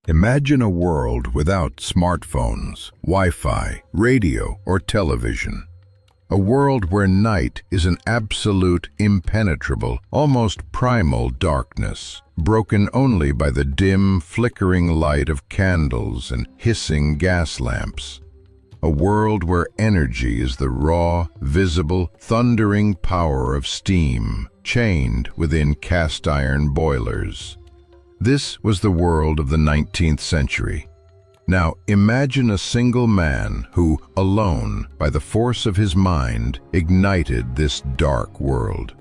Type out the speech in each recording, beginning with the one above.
Imagine a world without smartphones, Wi-Fi, radio, or television. A world where night is an absolute, impenetrable, almost primal darkness, broken only by the dim, flickering light of candles and hissing gas lamps. A world where energy is the raw, visible, thundering power of steam, chained within cast-iron boilers. This was the world of the 19th century. Now, imagine a single man who, alone, by the force of his mind, ignited this dark world.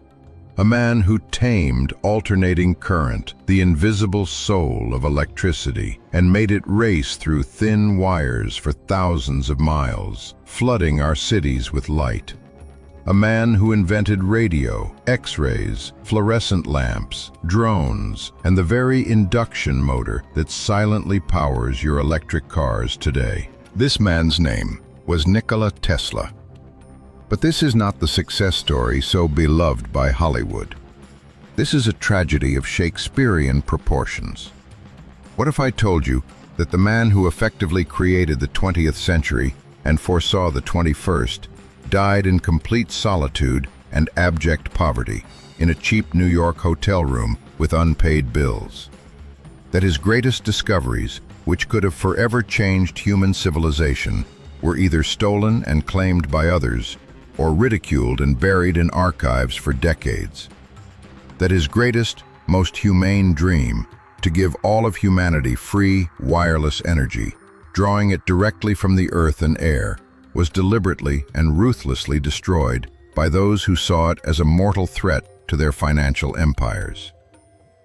A man who tamed alternating current, the invisible soul of electricity, and made it race through thin wires for thousands of miles, flooding our cities with light. A man who invented radio, X-rays, fluorescent lamps, drones, and the very induction motor that silently powers your electric cars today. This man's name was Nikola Tesla. But this is not the success story so beloved by Hollywood. This is a tragedy of Shakespearean proportions. What if I told you that the man who effectively created the 20th century and foresaw the 21st died in complete solitude and abject poverty in a cheap New York hotel room with unpaid bills? That his greatest discoveries, which could have forever changed human civilization, were either stolen and claimed by others, or ridiculed and buried in archives for decades. That his greatest, most humane dream, to give all of humanity free, wireless energy, drawing it directly from the earth and air, was deliberately and ruthlessly destroyed by those who saw it as a mortal threat to their financial empires.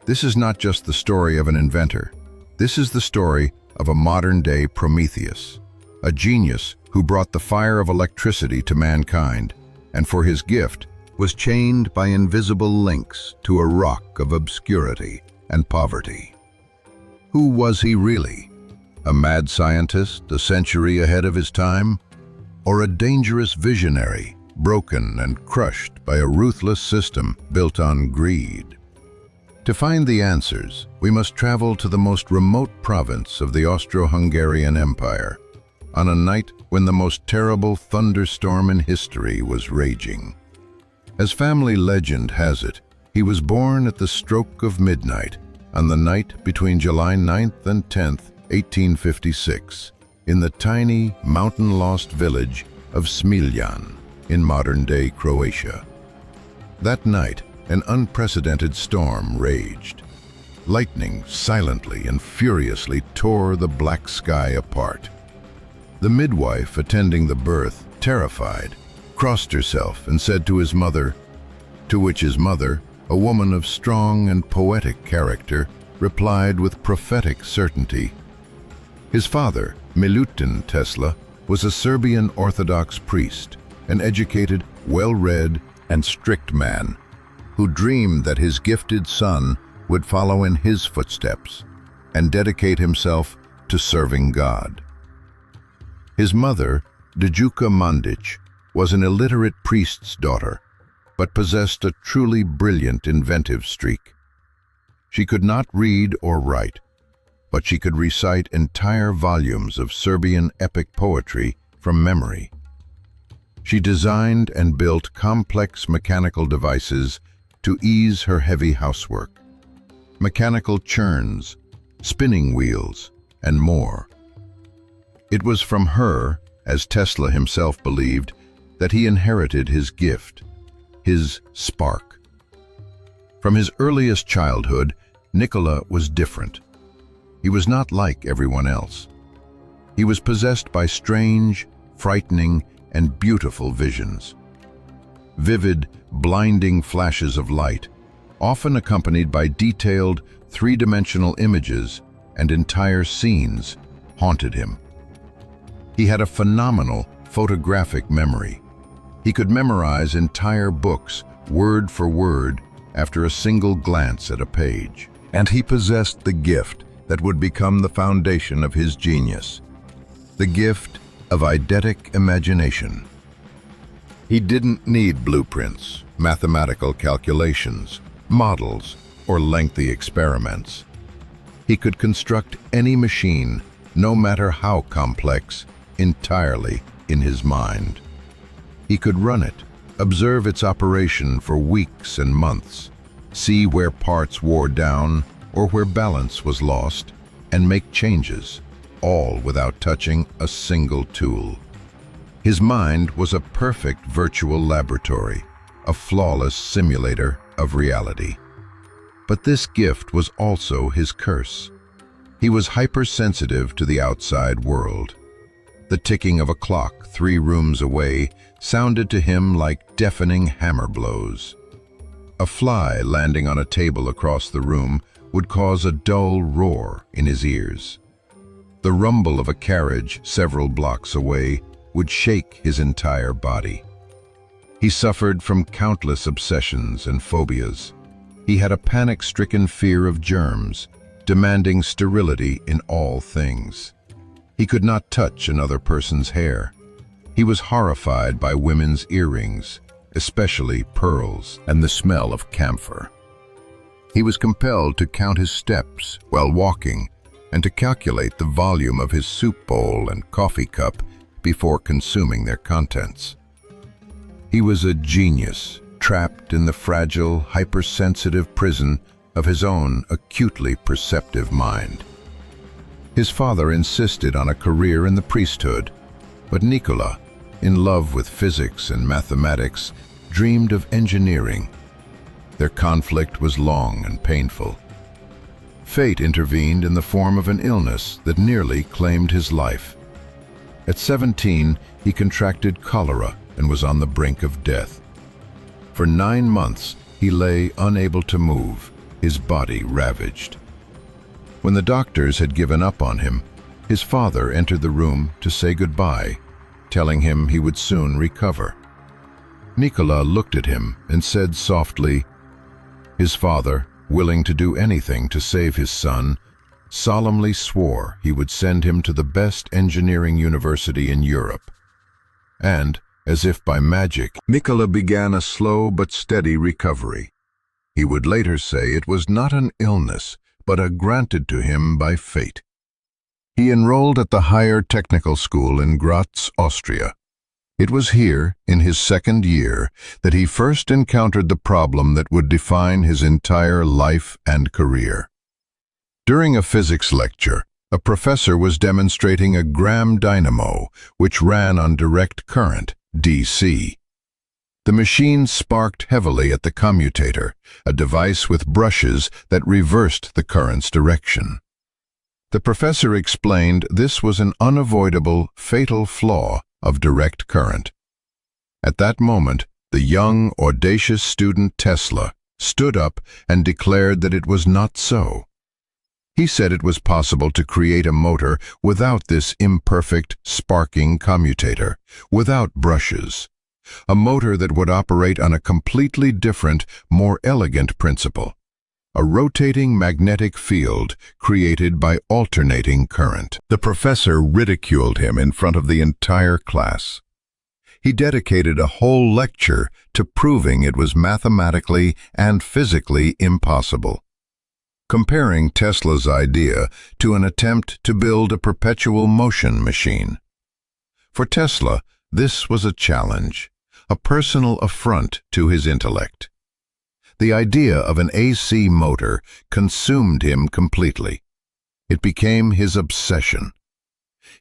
This is not just the story of an inventor. This is the story of a modern-day Prometheus, a genius who brought the fire of electricity to mankind, and for his gift was chained by invisible links to a rock of obscurity and poverty. Who was he really? A mad scientist, a century ahead of his time? Or a dangerous visionary, broken and crushed by a ruthless system built on greed? To find the answers, we must travel to the most remote province of the Austro-Hungarian Empire, on a night when the most terrible thunderstorm in history was raging. As family legend has it, he was born at the stroke of midnight on the night between July 9th and 10th, 1856, in the tiny, mountain-lost village of Smiljan in modern-day Croatia. That night, an unprecedented storm raged. Lightning silently and furiously tore the black sky apart. The midwife attending the birth, terrified, crossed herself and said to his mother, to which his mother, a woman of strong and poetic character, replied with prophetic certainty. His father, Milutin Tesla, was a Serbian Orthodox priest, an educated, well-read, and strict man, who dreamed that his gifted son would follow in his footsteps and dedicate himself to serving God. His mother, Dejuka Mandic, was an illiterate priest's daughter, but possessed a truly brilliant inventive streak. She could not read or write, but she could recite entire volumes of Serbian epic poetry from memory. She designed and built complex mechanical devices to ease her heavy housework. Mechanical churns, spinning wheels, and more. It was from her, as Tesla himself believed, that he inherited his gift, his spark. From his earliest childhood, Nikola was different. He was not like everyone else. He was possessed by strange, frightening, and beautiful visions. Vivid, blinding flashes of light, often accompanied by detailed, three-dimensional images and entire scenes, haunted him. He had a phenomenal photographic memory. He could memorize entire books, word for word, after a single glance at a page. And he possessed the gift that would become the foundation of his genius, the gift of eidetic imagination. He didn't need blueprints, mathematical calculations, models, or lengthy experiments. He could construct any machine, no matter how complex, entirely in his mind. He could run it, observe its operation for weeks and months, see where parts wore down or where balance was lost, and make changes, all without touching a single tool. His mind was a perfect virtual laboratory, a flawless simulator of reality. But this gift was also his curse. He was hypersensitive to the outside world. The ticking of a clock 3 rooms away sounded to him like deafening hammer blows. A fly landing on a table across the room would cause a dull roar in his ears. The rumble of a carriage several blocks away would shake his entire body. He suffered from countless obsessions and phobias. He had a panic-stricken fear of germs, demanding sterility in all things. He could not touch another person's hair. He was horrified by women's earrings, especially pearls, and the smell of camphor. He was compelled to count his steps while walking and to calculate the volume of his soup bowl and coffee cup before consuming their contents. He was a genius, trapped in the fragile, hypersensitive prison of his own acutely perceptive mind. His father insisted on a career in the priesthood, but Nikola, in love with physics and mathematics, dreamed of engineering. Their conflict was long and painful. Fate intervened in the form of an illness that nearly claimed his life. At 17, he contracted cholera and was on the brink of death. For 9 months, he lay unable to move, his body ravaged. When the doctors had given up on him, his father entered the room to say goodbye, telling him he would soon recover. Nikola looked at him and said softly, his father, willing to do anything to save his son, solemnly swore he would send him to the best engineering university in Europe. And, as if by magic, Nikola began a slow but steady recovery. He would later say it was not an illness, but a granted to him by fate. He enrolled at the higher technical school in Graz, Austria. It was here, in his 2nd year, that he first encountered the problem that would define his entire life and career. During a physics lecture, a professor was demonstrating a Graham dynamo, which ran on direct current, DC. The machine sparked heavily at the commutator, a device with brushes that reversed the current's direction. The professor explained this was an unavoidable, fatal flaw of direct current. At that moment, the young, audacious student Tesla stood up and declared that it was not so. He said it was possible to create a motor without this imperfect, sparking commutator, without brushes. A motor that would operate on a completely different, more elegant principle. A rotating magnetic field created by alternating current. The professor ridiculed him in front of the entire class. He dedicated a whole lecture to proving it was mathematically and physically impossible, comparing Tesla's idea to an attempt to build a perpetual motion machine. For Tesla, this was a challenge, a personal affront to his intellect. The idea of an AC motor consumed him completely. It became his obsession.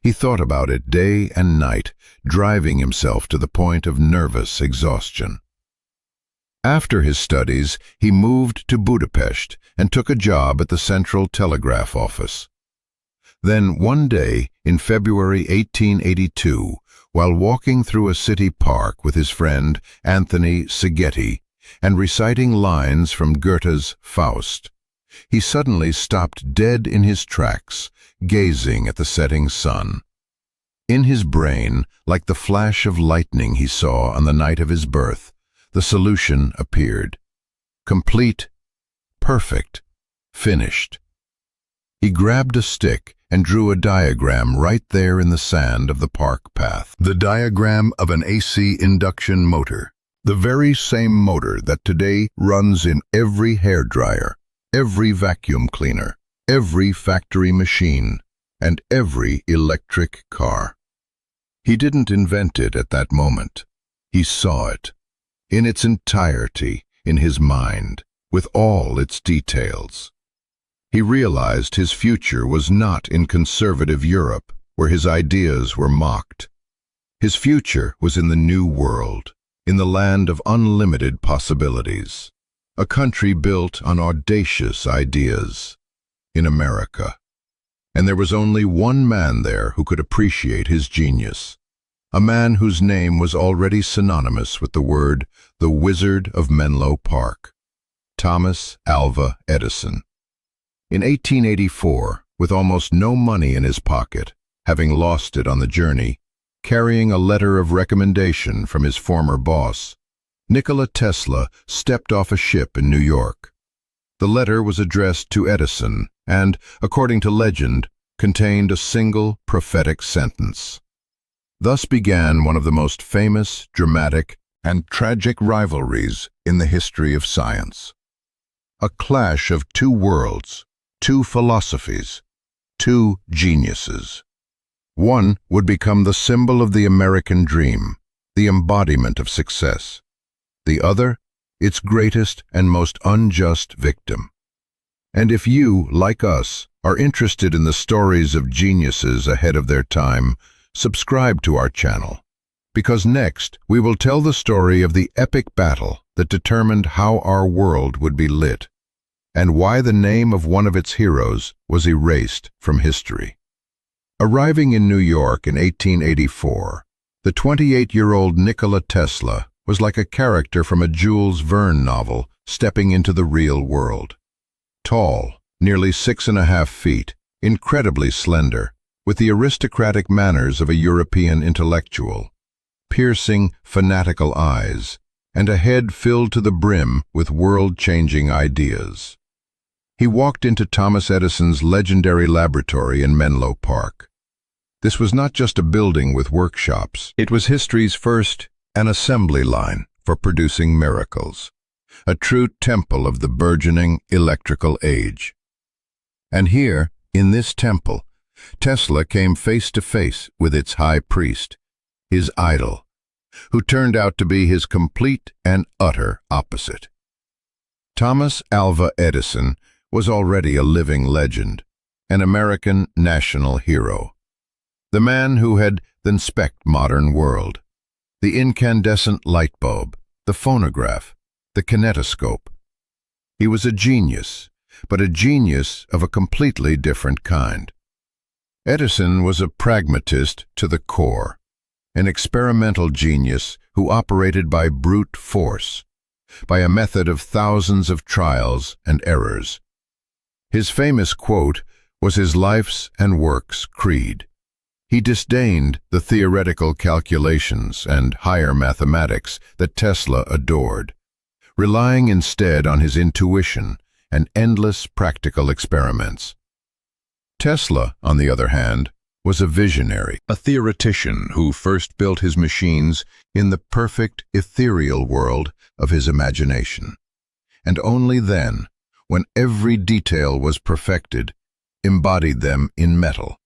He thought about it day and night, driving himself to the point of nervous exhaustion. After his studies, he moved to Budapest and took a job at the Central Telegraph Office. Then one day, in February 1882, while walking through a city park with his friend Anthony Szigeti and reciting lines from Goethe's Faust, he suddenly stopped dead in his tracks, gazing at the setting sun. In his brain, like the flash of lightning he saw on the night of his birth, the solution appeared. Complete, perfect, finished. He grabbed a stick and drew a diagram right there in the sand of the park path. The diagram of an AC induction motor. The very same motor that today runs in every hairdryer, every vacuum cleaner, every factory machine, and every electric car. He didn't invent it at that moment. He saw it, in its entirety, in his mind, with all its details. He realized his future was not in conservative Europe, where his ideas were mocked. His future was in the New World, in the land of unlimited possibilities, a country built on audacious ideas, in America. And there was only one man there who could appreciate his genius, a man whose name was already synonymous with the word the Wizard of Menlo Park, Thomas Alva Edison. In 1884, with almost no money in his pocket, having lost it on the journey, carrying a letter of recommendation from his former boss, Nikola Tesla stepped off a ship in New York. The letter was addressed to Edison and, according to legend, contained a single prophetic sentence. Thus began one of the most famous, dramatic, and tragic rivalries in the history of science. A clash of two worlds, two philosophies, two geniuses. One would become the symbol of the American dream, the embodiment of success. The other, its greatest and most unjust victim. And if you, like us, are interested in the stories of geniuses ahead of their time, subscribe to our channel, because next we will tell the story of the epic battle that determined how our world would be lit, and why the name of one of its heroes was erased from history. Arriving in New York in 1884, the 28-year-old Nikola Tesla was like a character from a Jules Verne novel stepping into the real world. Tall, nearly 6.5 feet, incredibly slender, with the aristocratic manners of a European intellectual, piercing, fanatical eyes, and a head filled to the brim with world-changing ideas. He walked into Thomas Edison's legendary laboratory in Menlo Park. This was not just a building with workshops. It was history's first an assembly line for producing miracles, a true temple of the burgeoning electrical age. And here, in this temple, Tesla came face to face with its high priest, his idol, who turned out to be his complete and utter opposite. Thomas Alva Edison was already a living legend, an American national hero. The man who had the modern world, the incandescent light bulb, the phonograph, the kinetoscope. He was a genius, but a genius of a completely different kind. Edison was a pragmatist to the core, an experimental genius who operated by brute force, by a method of thousands of trials and errors. His famous quote was his life's and work's creed. He disdained the theoretical calculations and higher mathematics that Tesla adored, relying instead on his intuition and endless practical experiments. Tesla, on the other hand, was a visionary, a theoretician who first built his machines in the perfect ethereal world of his imagination, and only then, when every detail was perfected, embodied them in metal,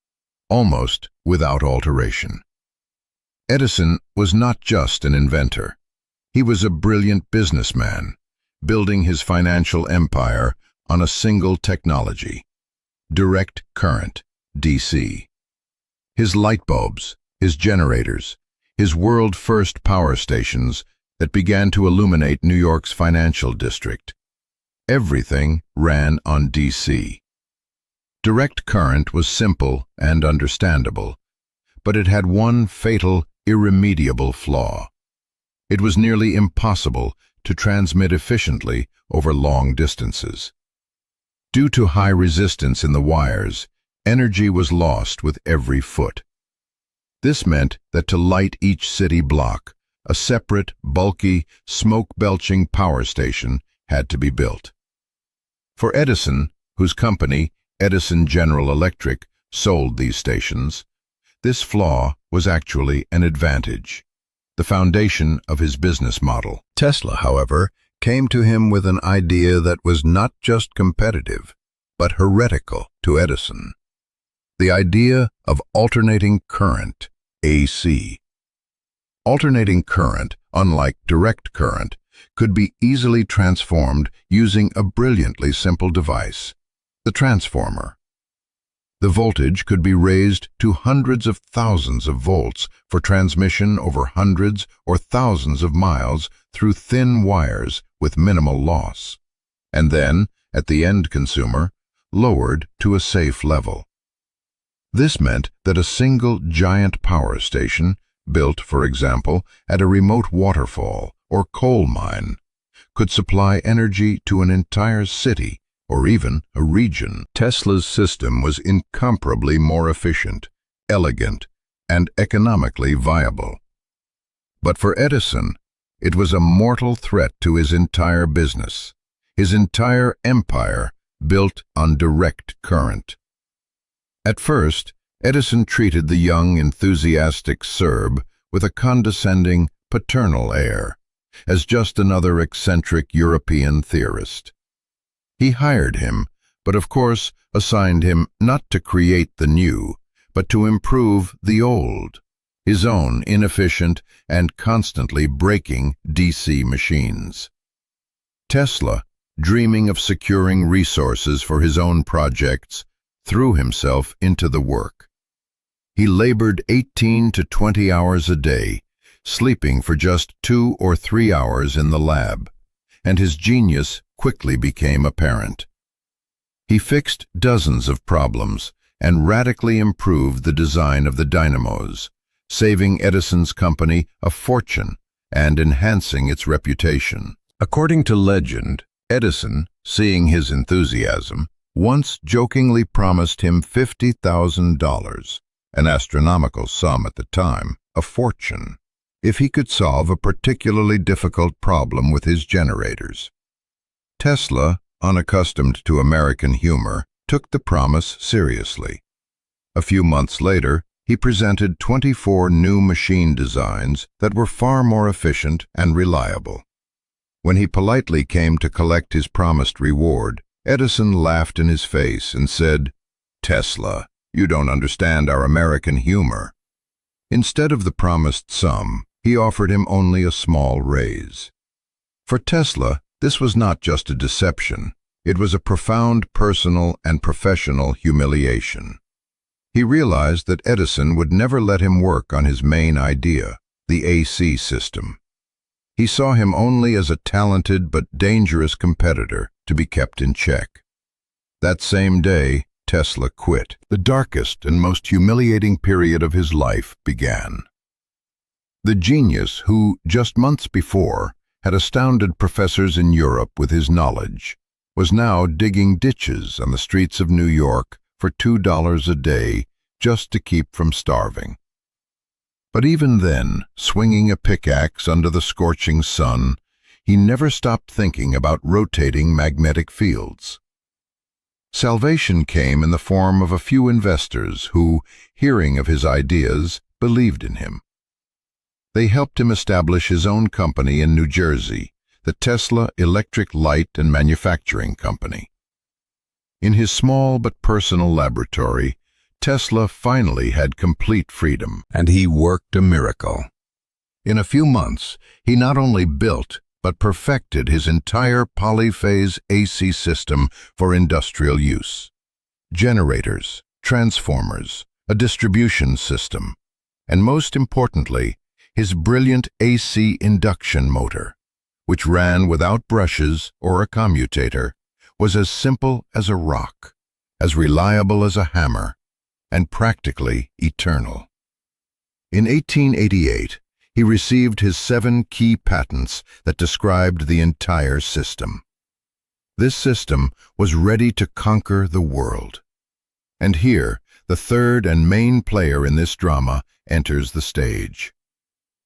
almost without alteration. Edison was not just an inventor. He was a brilliant businessman, building his financial empire on a single technology, direct current, DC. His light bulbs, his generators, his world-first power stations that began to illuminate New York's financial district. Everything ran on DC. Direct current was simple and understandable, but it had one fatal, irremediable flaw. It was nearly impossible to transmit efficiently over long distances. Due to high resistance in the wires, energy was lost with every foot. This meant that to light each city block, a separate, bulky, smoke-belching power station had to be built. For Edison, whose company, Edison General Electric, sold these stations, this flaw was actually an advantage, the foundation of his business model. Tesla, however, came to him with an idea that was not just competitive, but heretical to Edison. The idea of alternating current, AC. Alternating current, unlike direct current, could be easily transformed using a brilliantly simple device, the transformer. The voltage could be raised to hundreds of thousands of volts for transmission over hundreds or thousands of miles through thin wires with minimal loss, and then, at the end consumer, lowered to a safe level. This meant that a single giant power station, built, for example, at a remote waterfall or coal mine, could supply energy to an entire city or even a region. Tesla's system was incomparably more efficient, elegant, and economically viable. But for Edison, it was a mortal threat to his entire business, his entire empire built on direct current. At first, Edison treated the young, enthusiastic Serb with a condescending, paternal air, as just another eccentric European theorist. He hired him, but of course assigned him not to create the new, but to improve the old, his own inefficient and constantly breaking DC machines. Tesla, dreaming of securing resources for his own projects, threw himself into the work. He labored 18 to 20 hours a day, sleeping for just 2 or 3 hours in the lab, and his genius quickly became apparent. He fixed dozens of problems and radically improved the design of the dynamos, saving Edison's company a fortune and enhancing its reputation. According to legend, Edison, seeing his enthusiasm, once jokingly promised him $50,000, an astronomical sum at the time, a fortune, if he could solve a particularly difficult problem with his generators. Tesla, unaccustomed to American humor, took the promise seriously. A few months later, he presented 24 new machine designs that were far more efficient and reliable. When he politely came to collect his promised reward, Edison laughed in his face and said, "Tesla, you don't understand our American humor." Instead of the promised sum, he offered him only a small raise. For Tesla, this was not just a deception, it was a profound personal and professional humiliation. He realized that Edison would never let him work on his main idea, the AC system. He saw him only as a talented but dangerous competitor to be kept in check. That same day, Tesla quit. The darkest and most humiliating period of his life began. The genius who, just months before, had astounded professors in Europe with his knowledge, was now digging ditches on the streets of New York for $2 a day just to keep from starving. But even then, swinging a pickaxe under the scorching sun, he never stopped thinking about rotating magnetic fields. Salvation came in the form of a few investors who, hearing of his ideas, believed in him. They helped him establish his own company in New Jersey, the Tesla Electric Light and Manufacturing Company. In his small but personal laboratory, Tesla finally had complete freedom, and he worked a miracle. In a few months, he not only built but perfected his entire polyphase AC system for industrial use. Generators, transformers, a distribution system, and most importantly, his brilliant AC induction motor, which ran without brushes or a commutator, was as simple as a rock, as reliable as a hammer, and practically eternal. In 1888, he received his 7 key patents that described the entire system. This system was ready to conquer the world. And here, the third and main player in this drama enters the stage.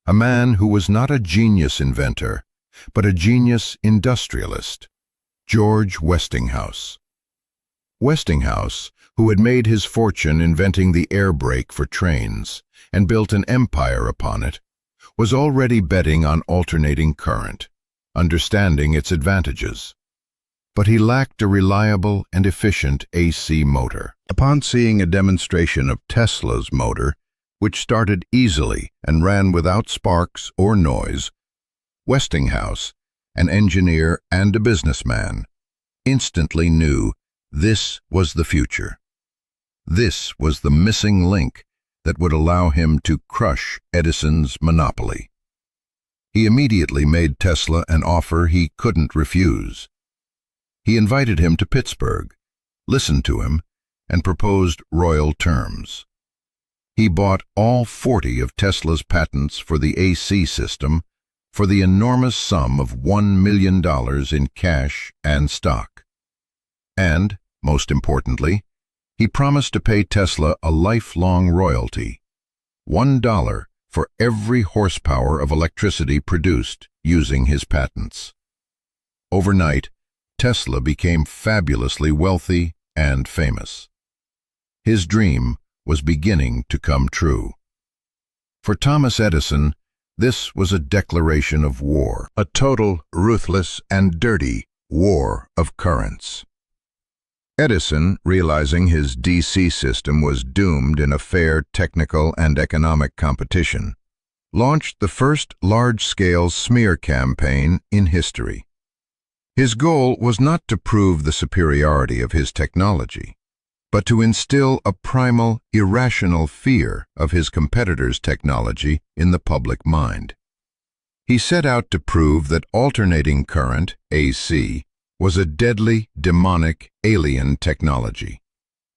A man who was not a genius inventor, but a genius industrialist, George Westinghouse. Westinghouse, who had made his fortune inventing the air brake for trains and built an empire upon it, was already betting on alternating current, understanding its advantages. but he lacked a reliable and efficient AC motor. Upon seeing a demonstration of Tesla's motor, which started easily and ran without sparks or noise, Westinghouse, an engineer and a businessman, instantly knew this was the future. This was the missing link that would allow him to crush Edison's monopoly. He immediately made Tesla an offer he couldn't refuse. He invited him to Pittsburgh, listened to him, and proposed royal terms. He bought all 40 of Tesla's patents for the AC system for the enormous sum of $1 million in cash and stock. And, most importantly, he promised to pay Tesla a lifelong royalty, $1 for every horsepower of electricity produced using his patents. Overnight, Tesla became fabulously wealthy and famous. His dream was beginning to come true. For Thomas Edison, this was a declaration of war, a total, ruthless, and dirty war of currents. Edison, realizing his DC system was doomed in a fair technical and economic competition, launched the first large-scale smear campaign in history. His goal was not to prove the superiority of his technology, but to instill a primal, irrational fear of his competitors' technology in the public mind. He set out to prove that alternating current, AC, was a deadly, demonic, alien technology,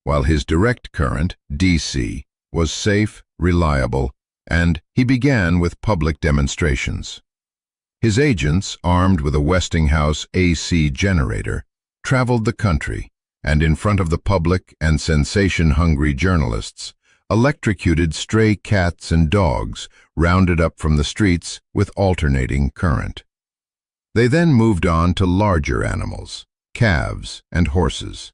while his direct current, DC, was safe, reliable, and he began with public demonstrations. His agents, armed with a Westinghouse AC generator, traveled the country, and in front of the public and sensation-hungry journalists, electrocuted stray cats and dogs rounded up from the streets with alternating current. They then moved on to larger animals, calves and horses.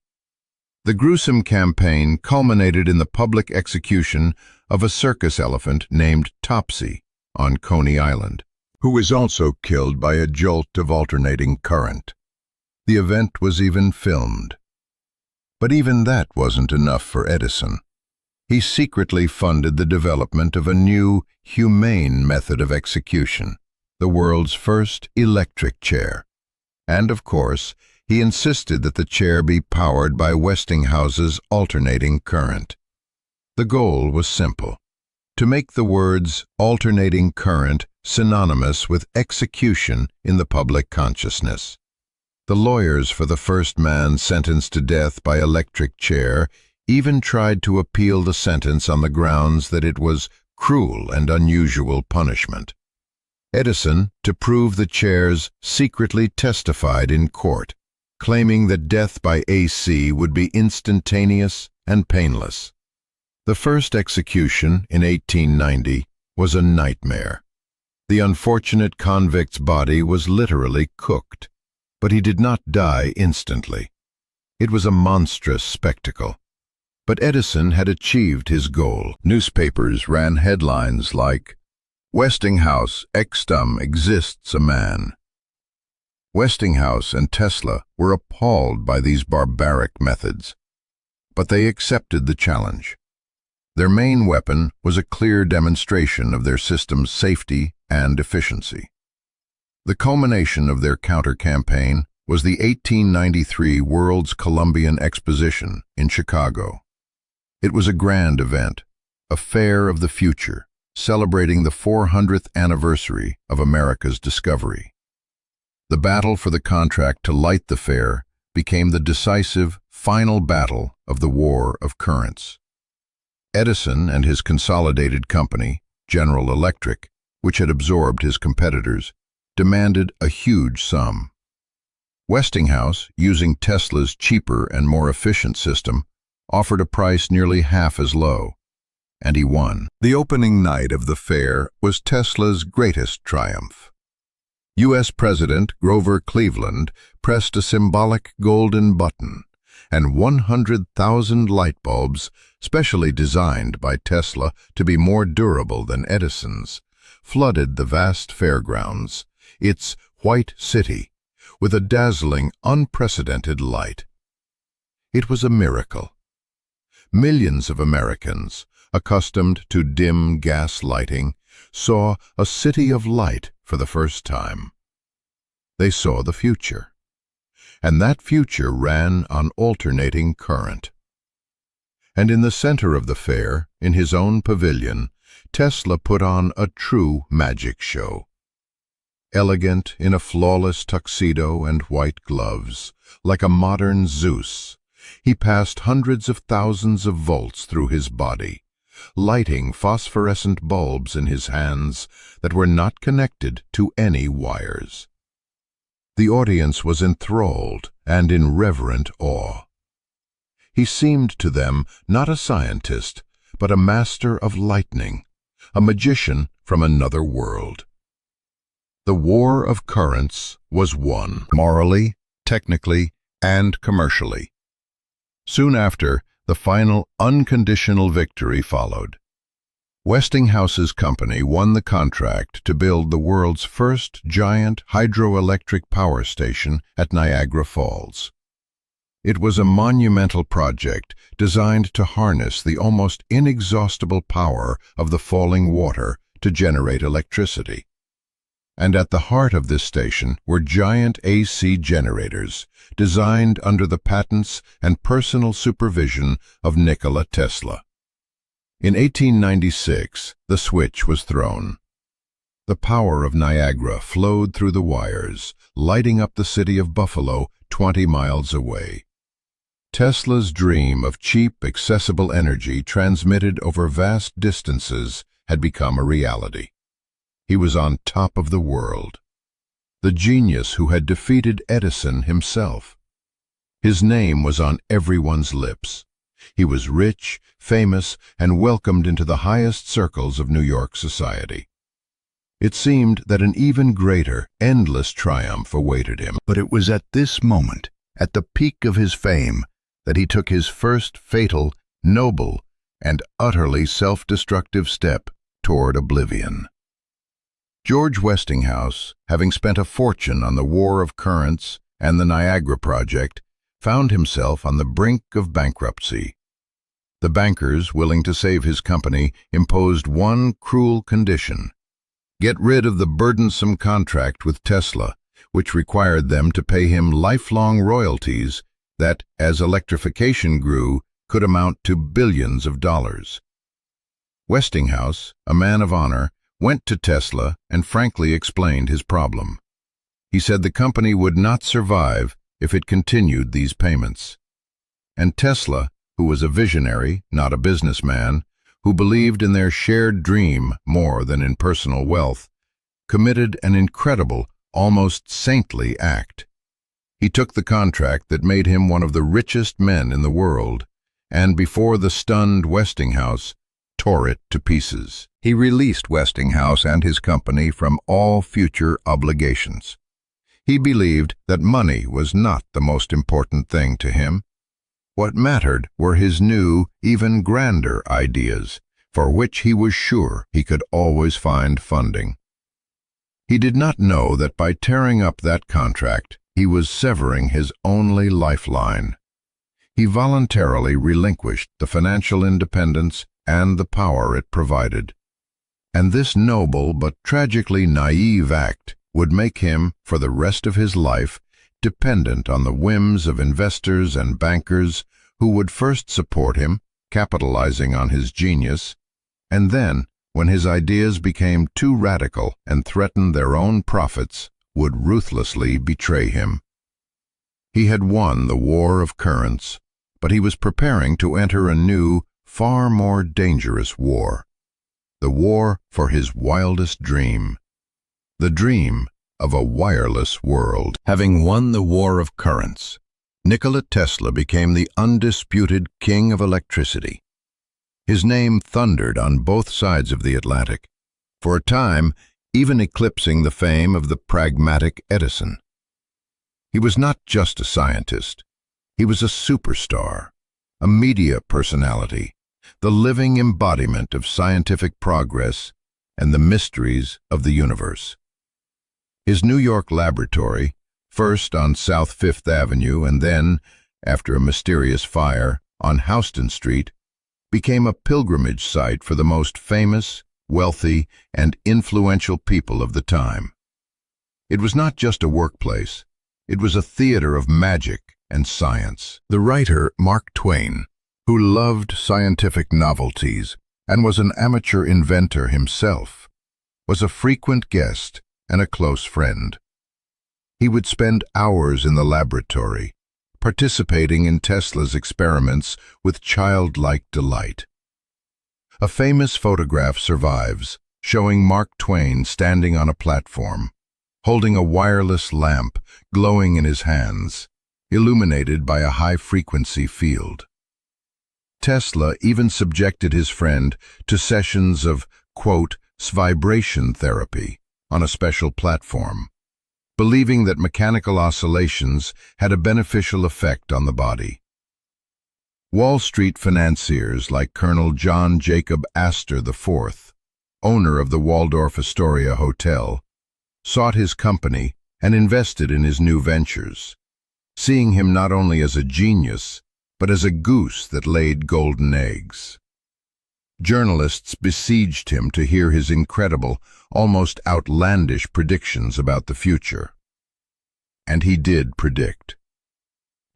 The gruesome campaign culminated in the public execution of a circus elephant named Topsy on Coney Island, who was also killed by a jolt of alternating current. The event was even filmed. But even that wasn't enough for Edison. He secretly funded the development of a new, humane method of execution, the world's first electric chair. And, of course, he insisted that the chair be powered by Westinghouse's alternating current. The goal was simple: to make the words alternating current synonymous with execution in the public consciousness. The lawyers for the first man sentenced to death by electric chair even tried to appeal the sentence on the grounds that it was cruel and unusual punishment. Edison, to prove the chairs, secretly testified in court, claiming that death by AC would be instantaneous and painless. The first execution, in 1890, was a nightmare. The unfortunate convict's body was literally cooked, but he did not die instantly. It was a monstrous spectacle. But Edison had achieved his goal. Newspapers ran headlines like, "Westinghouse extum exists a man." Westinghouse and Tesla were appalled by these barbaric methods, but they accepted the challenge. Their main weapon was a clear demonstration of their system's safety and efficiency. The culmination of their counter-campaign was the 1893 World's Columbian Exposition in Chicago. It was a grand event, a fair of the future, celebrating the 400th anniversary of America's discovery. The battle for the contract to light the fair became the decisive, final battle of the War of Currents. Edison and his consolidated company, General Electric, which had absorbed his competitors, demanded a huge sum. Westinghouse, using Tesla's cheaper and more efficient system, offered a price nearly half as low, and he won. The opening night of the fair was Tesla's greatest triumph. U.S. President Grover Cleveland pressed a symbolic golden button, and 100,000 light bulbs, specially designed by Tesla to be more durable than Edison's, flooded the vast fairgrounds, its white city, with a dazzling, unprecedented light. It was a miracle. Millions of Americans, accustomed to dim gas lighting, saw a city of light for the first time. They saw the future, and that future ran on alternating current. And in the center of the fair, in his own pavilion, Tesla put on a true magic show. Elegant in a flawless tuxedo and white gloves, like a modern Zeus, he passed hundreds of thousands of volts through his body, lighting phosphorescent bulbs in his hands that were not connected to any wires. The audience was enthralled and in reverent awe. He seemed to them not a scientist, but a master of lightning, a magician from another world. The war of currents was won, morally, technically, and commercially. Soon after, the final unconditional victory followed. Westinghouse's company won the contract to build the world's first giant hydroelectric power station at Niagara Falls. It was a monumental project designed to harness the almost inexhaustible power of the falling water to generate electricity. And at the heart of this station were giant AC generators, designed under the patents and personal supervision of Nikola Tesla. In 1896, the switch was thrown. The power of Niagara flowed through the wires, lighting up the city of Buffalo 20 miles away. Tesla's dream of cheap, accessible energy transmitted over vast distances had become a reality. He was on top of the world, the genius who had defeated Edison himself. His name was on everyone's lips. He was rich, famous, and welcomed into the highest circles of New York society. It seemed that an even greater, endless triumph awaited him. But it was at this moment, at the peak of his fame, that he took his first fatal, noble, and utterly self-destructive step toward oblivion. George Westinghouse, having spent a fortune on the War of Currents and the Niagara project, found himself on the brink of bankruptcy. The bankers, willing to save his company, imposed one cruel condition: get rid of the burdensome contract with Tesla, which required them to pay him lifelong royalties that, as electrification grew, could amount to billions of dollars. Westinghouse, a man of honor, went to Tesla and frankly explained his problem. He said the company would not survive if it continued these payments. And Tesla, who was a visionary, not a businessman, who believed in their shared dream more than in personal wealth, committed an incredible, almost saintly act. He took the contract that made him one of the richest men in the world, and before the stunned Westinghouse, tore it to pieces. He released Westinghouse and his company from all future obligations. He believed that money was not the most important thing to him. What mattered were his new, even grander ideas, for which he was sure he could always find funding. He did not know that by tearing up that contract, he was severing his only lifeline. He voluntarily relinquished the financial independence and the power it provided. And this noble but tragically naive act would make him, for the rest of his life, dependent on the whims of investors and bankers who would first support him, capitalizing on his genius, and then, when his ideas became too radical and threatened their own profits, would ruthlessly betray him. He had won the War of Currents, but he was preparing to enter a new, far more dangerous war. The war for his wildest dream. The dream of a wireless world. Having won the War of Currents, Nikola Tesla became the undisputed king of electricity. His name thundered on both sides of the Atlantic, for a time even eclipsing the fame of the pragmatic Edison. He was not just a scientist. He was a superstar, a media personality, the living embodiment of scientific progress and the mysteries of the universe. His New York laboratory, first on South Fifth Avenue and then, after a mysterious fire, on Houston Street, became a pilgrimage site for the most famous, wealthy, and influential people of the time. It was not just a workplace, it was a theater of magic and science. The writer Mark Twain, who loved scientific novelties and was an amateur inventor himself, was a frequent guest and a close friend. He would spend hours in the laboratory, participating in Tesla's experiments with childlike delight. A famous photograph survives, showing Mark Twain standing on a platform, holding a wireless lamp glowing in his hands, illuminated by a high-frequency field. Tesla even subjected his friend to sessions of, quote, vibration therapy on a special platform, believing that mechanical oscillations had a beneficial effect on the body. Wall Street financiers like Colonel John Jacob Astor IV, owner of the Waldorf Astoria Hotel, sought his company and invested in his new ventures, seeing him not only as a genius, but as a goose that laid golden eggs. Journalists besieged him to hear his incredible, almost outlandish predictions about the future. And he did predict.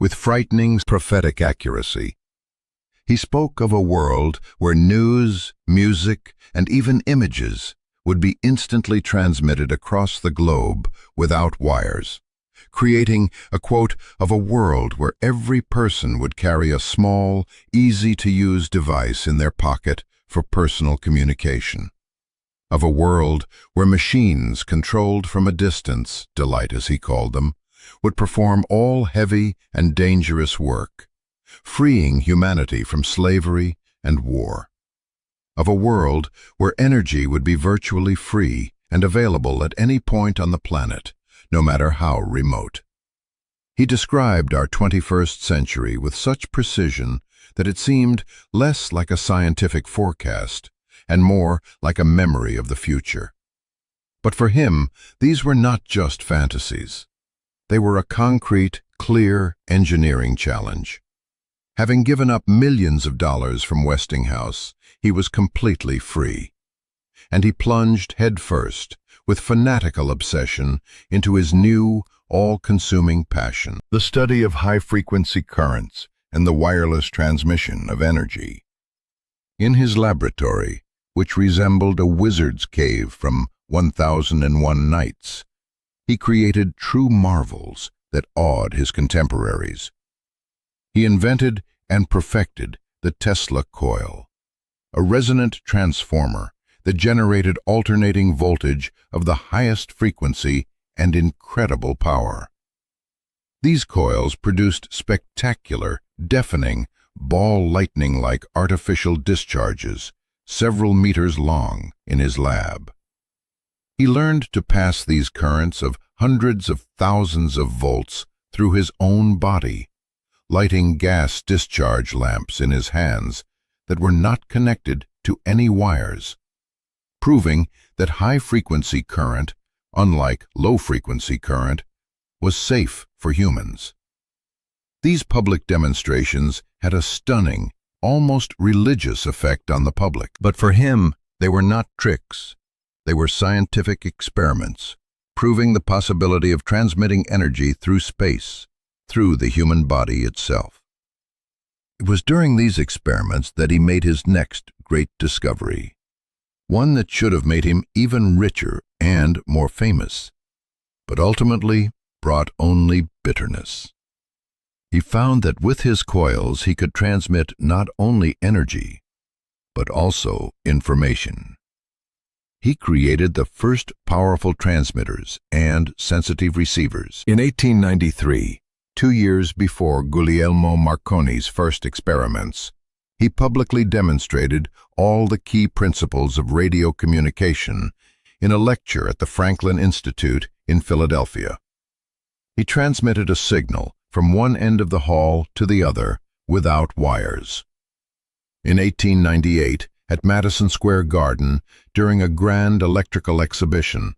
With frightening prophetic accuracy, he spoke of a world where news, music, and even images would be instantly transmitted across the globe without wires, creating a quote of a world where every person would carry a small, easy-to-use device in their pocket for personal communication. Of a world where machines controlled from a distance, delight as he called them, would perform all heavy and dangerous work, freeing humanity from slavery and war. Of a world where energy would be virtually free and available at any point on the planet, no matter how remote. He described our 21st century with such precision that it seemed less like a scientific forecast and more like a memory of the future. But for him, these were not just fantasies. They were a concrete, clear engineering challenge. Having given up millions of dollars from Westinghouse, he was completely free. And he plunged headfirst, with fanatical obsession, into his new, all-consuming passion, the study of high-frequency currents and the wireless transmission of energy. In his laboratory, which resembled a wizard's cave from 1001 Nights, he created true marvels that awed his contemporaries. He invented and perfected the Tesla coil, a resonant transformer that generated alternating voltage of the highest frequency and incredible power. These coils produced spectacular, deafening, ball-lightning-like artificial discharges, several meters long, in his lab. He learned to pass these currents of hundreds of thousands of volts through his own body, lighting gas discharge lamps in his hands that were not connected to any wires, proving that high-frequency current, unlike low-frequency current, was safe for humans. These public demonstrations had a stunning, almost religious effect on the public. But for him, they were not tricks. They were scientific experiments, proving the possibility of transmitting energy through space, through the human body itself. It was during these experiments that he made his next great discovery, one that should have made him even richer and more famous, but ultimately brought only bitterness. He found that with his coils he could transmit not only energy, but also information. He created the first powerful transmitters and sensitive receivers. In 1893, 2 years before Guglielmo Marconi's first experiments, he publicly demonstrated all the key principles of radio communication in a lecture at the Franklin Institute in Philadelphia. He transmitted a signal from one end of the hall to the other without wires. In 1898, at Madison Square Garden, during a grand electrical exhibition,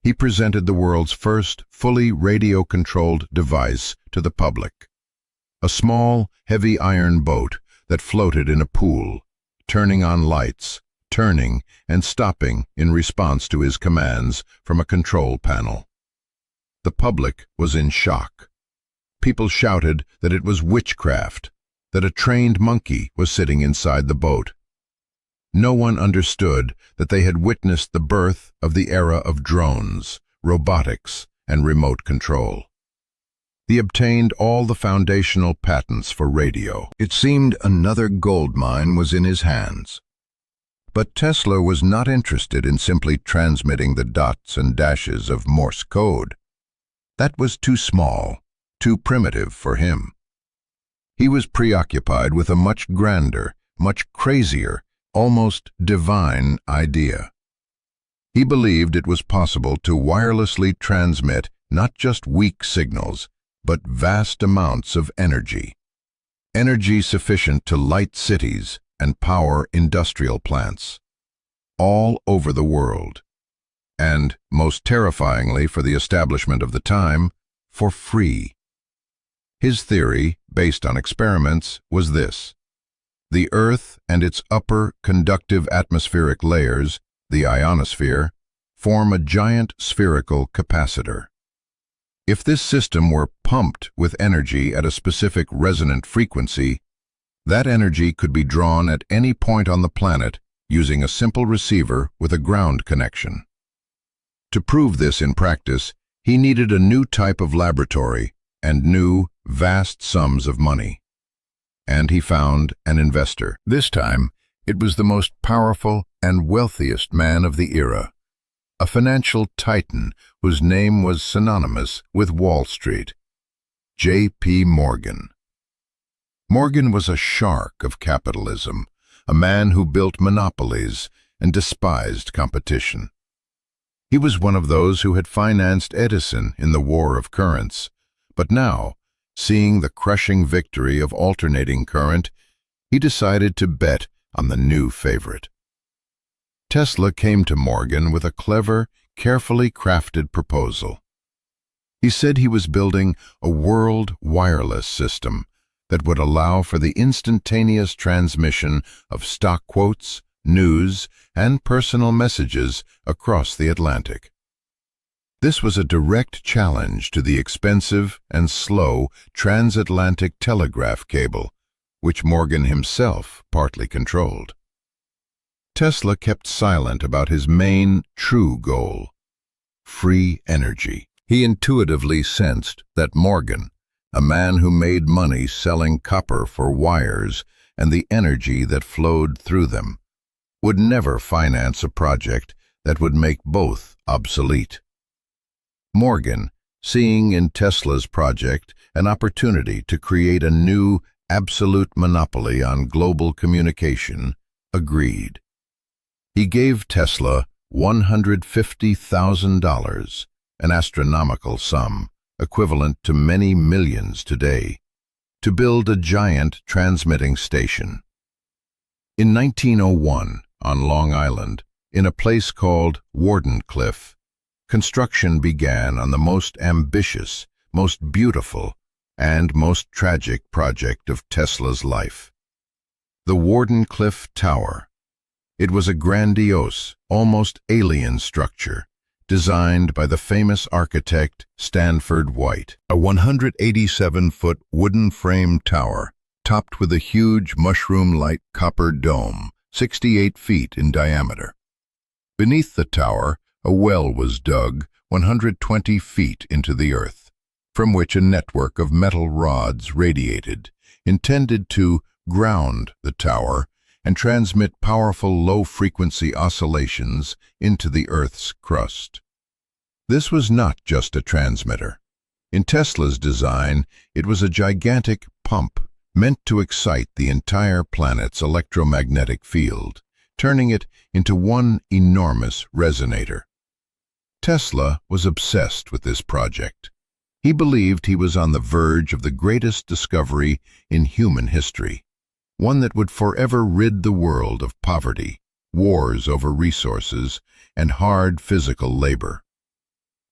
he presented the world's first fully radio-controlled device to the public. A small, heavy iron boat that floated in a pool, turning on lights, turning and stopping in response to his commands from a control panel. The public was in shock. People shouted that it was witchcraft, that a trained monkey was sitting inside the boat. No one understood that they had witnessed the birth of the era of drones, robotics, and remote control. He obtained all the foundational patents for radio. It seemed another gold mine was in his hands. But Tesla was not interested in simply transmitting the dots and dashes of Morse code. That was too small, too primitive for him. He was preoccupied with a much grander, much crazier, almost divine idea. He believed it was possible to wirelessly transmit not just weak signals, but vast amounts of energy. Energy sufficient to light cities and power industrial plants, all over the world. And, most terrifyingly for the establishment of the time, for free. His theory, based on experiments, was this: the Earth and its upper conductive atmospheric layers, the ionosphere, form a giant spherical capacitor. If this system were pumped with energy at a specific resonant frequency, that energy could be drawn at any point on the planet using a simple receiver with a ground connection. To prove this in practice, he needed a new type of laboratory and new, vast sums of money. And he found an investor. This time, it was the most powerful and wealthiest man of the era, a financial titan whose name was synonymous with Wall Street, J.P. Morgan. Morgan was a shark of capitalism, a man who built monopolies and despised competition. He was one of those who had financed Edison in the War of Currents, but now, seeing the crushing victory of alternating current, he decided to bet on the new favorite. Tesla came to Morgan with a clever, carefully crafted proposal. He said he was building a world wireless system that would allow for the instantaneous transmission of stock quotes, news, and personal messages across the Atlantic. This was a direct challenge to the expensive and slow transatlantic telegraph cable, which Morgan himself partly controlled. Tesla kept silent about his main, true goal: free energy. He intuitively sensed that Morgan, a man who made money selling copper for wires and the energy that flowed through them, would never finance a project that would make both obsolete. Morgan, seeing in Tesla's project an opportunity to create a new, absolute monopoly on global communication, agreed. He gave Tesla $150,000, an astronomical sum, equivalent to many millions today, to build a giant transmitting station. In 1901, on Long Island, in a place called Wardenclyffe, construction began on the most ambitious, most beautiful, and most tragic project of Tesla's life: the Wardenclyffe Tower. It was a grandiose, almost alien structure, designed by the famous architect Stanford White. A 187-foot wooden frame tower, topped with a huge mushroom-like copper dome, 68 feet in diameter. Beneath the tower, a well was dug 120 feet into the earth, from which a network of metal rods radiated, intended to ground the tower and transmit powerful low-frequency oscillations into the Earth's crust. This was not just a transmitter. In Tesla's design, it was a gigantic pump meant to excite the entire planet's electromagnetic field, turning it into one enormous resonator. Tesla was obsessed with this project. He believed he was on the verge of the greatest discovery in human history, one that would forever rid the world of poverty, wars over resources, and hard physical labor.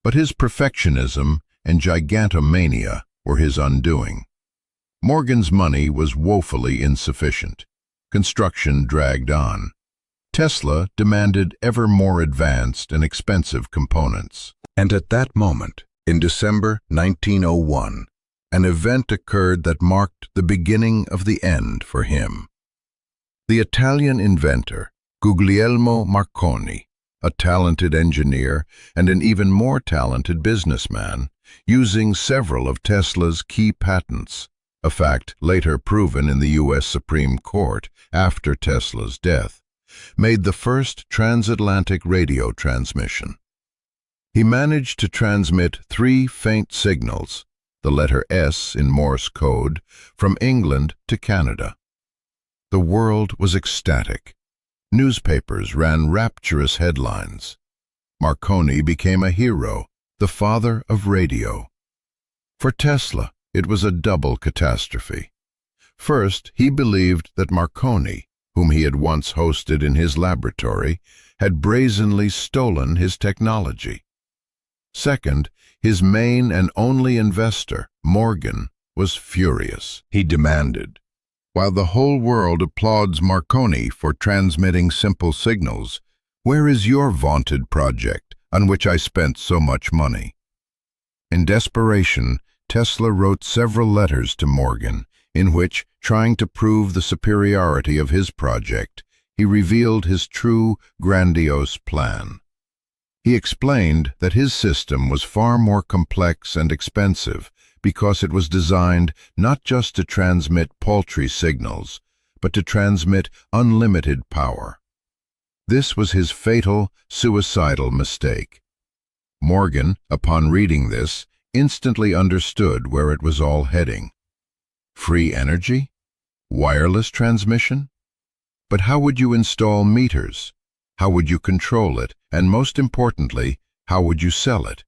But his perfectionism and gigantomania were his undoing. Morgan's money was woefully insufficient. Construction dragged on. Tesla demanded ever more advanced and expensive components. And at that moment, in December 1901, an event occurred that marked the beginning of the end for him. The Italian inventor, Guglielmo Marconi, a talented engineer and an even more talented businessman, using several of Tesla's key patents, a fact later proven in the U.S. Supreme Court after Tesla's death, made the first transatlantic radio transmission. He managed to transmit 3 faint signals, the letter S in Morse code, from England to Canada. The world was ecstatic. Newspapers ran rapturous headlines. Marconi became a hero, the father of radio. For Tesla, it was a double catastrophe. First, he believed that Marconi, whom he had once hosted in his laboratory, had brazenly stolen his technology. Second, his main and only investor, Morgan, was furious. He demanded, "While the whole world applauds Marconi for transmitting simple signals, where is your vaunted project on which I spent so much money?" In desperation, Tesla wrote several letters to Morgan, in which, trying to prove the superiority of his project, he revealed his true, grandiose plan. He explained that his system was far more complex and expensive because it was designed not just to transmit paltry signals, but to transmit unlimited power. This was his fatal, suicidal mistake. Morgan, upon reading this, instantly understood where it was all heading. Free energy? Wireless transmission? But how would you install meters? How would you control it? And most importantly, how would you sell it?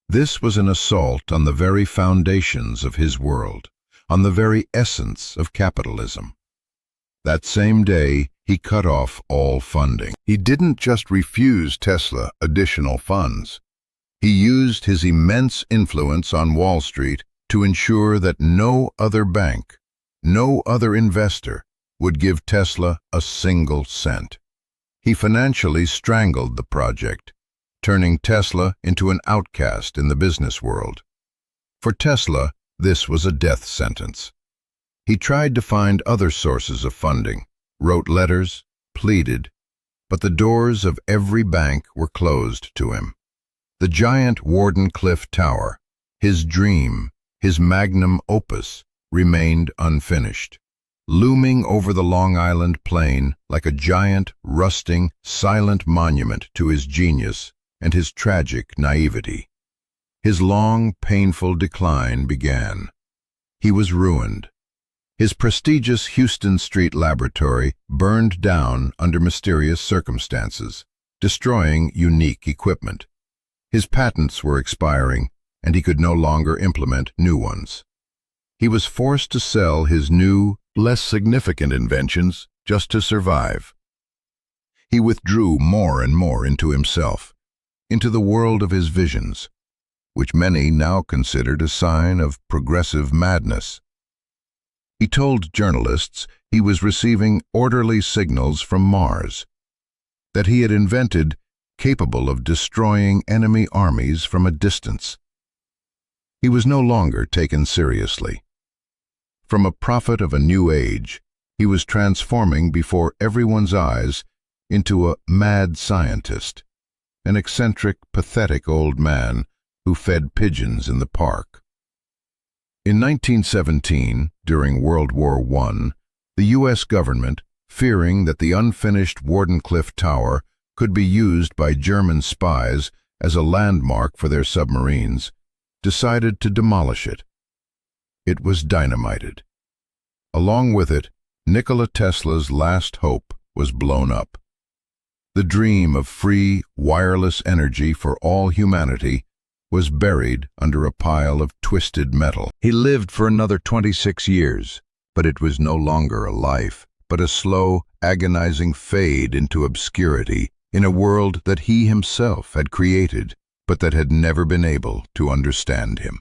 This was an assault on the very foundations of his world, on the very essence of capitalism. That same day, he cut off all funding. He didn't just refuse Tesla additional funds. He used his immense influence on Wall Street to ensure that no other bank, no other investor would give Tesla a single cent. He financially strangled the project, turning Tesla into an outcast in the business world. For Tesla, this was a death sentence. He tried to find other sources of funding, wrote letters, pleaded, but the doors of every bank were closed to him. The giant Wardenclyffe Tower, his dream, his magnum opus, remained unfinished. Looming over the Long Island plain like a giant, rusting, silent monument to his genius and his tragic naivety. His long, painful decline began. He was ruined. His prestigious Houston Street laboratory burned down under mysterious circumstances, destroying unique equipment. His patents were expiring, and he could no longer implement new ones. He was forced to sell his new, less significant inventions just to survive. He withdrew more and more into himself, into the world of his visions, which many now considered a sign of progressive madness. He told journalists he was receiving orderly signals from Mars, that he had invented capable of destroying enemy armies from a distance. He was no longer taken seriously. From a prophet of a new age, he was transforming before everyone's eyes into a mad scientist, an eccentric, pathetic old man who fed pigeons in the park. In 1917, during World War I, the U.S. government, fearing that the unfinished Wardenclyffe Tower could be used by German spies as a landmark for their submarines, decided to demolish it. It was dynamited. Along with it, Nikola Tesla's last hope was blown up. The dream of free, wireless energy for all humanity was buried under a pile of twisted metal. He lived for another 26 years, but it was no longer a life, but a slow, agonizing fade into obscurity in a world that he himself had created, but that had never been able to understand him.